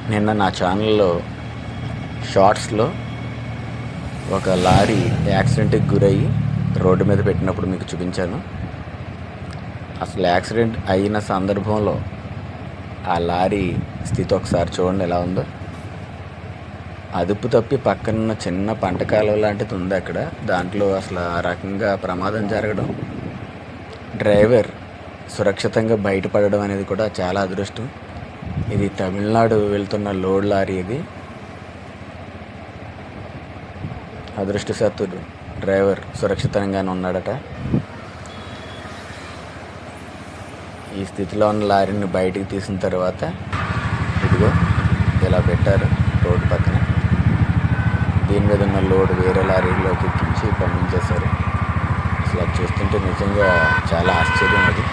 నిన్న నా ఛానల్లో షార్ట్స్లో ఒక లారీ యాక్సిడెంట్కి గురయ్యి రోడ్డు మీద పెట్టినప్పుడు మీకు చూపించాను. అసలు యాక్సిడెంట్ అయిన సందర్భంలో ఆ లారీ స్థితి ఒకసారి చూడండి ఎలా ఉందో. అదుపు తప్పి పక్కనున్న చిన్న పంట కాలువ లాంటిది ఉంది అక్కడ. దాంట్లో అసలు ఆ రకంగా ప్రమాదం జరగడం, డ్రైవర్ సురక్షితంగా బయటపడడం అనేది కూడా చాలా అదృష్టం. ఇది తమిళనాడు వెళ్తున్న లోడ్ లారీ. ఇది అదృష్టశాత్తు డ్రైవర్ సురక్షితంగానే ఉన్నాడట. ఈ స్థితిలో ఉన్న లారీని బయటికి తీసిన తర్వాత ఇదిగో ఇలా పెట్టారు రోడ్డు పక్కన. దీని మీద ఉన్న లోడ్ వేరే లారీలోకి ఎక్కించి పంపించేశారు. అసలు అది చూస్తుంటే నిజంగా చాలా ఆశ్చర్యం అది.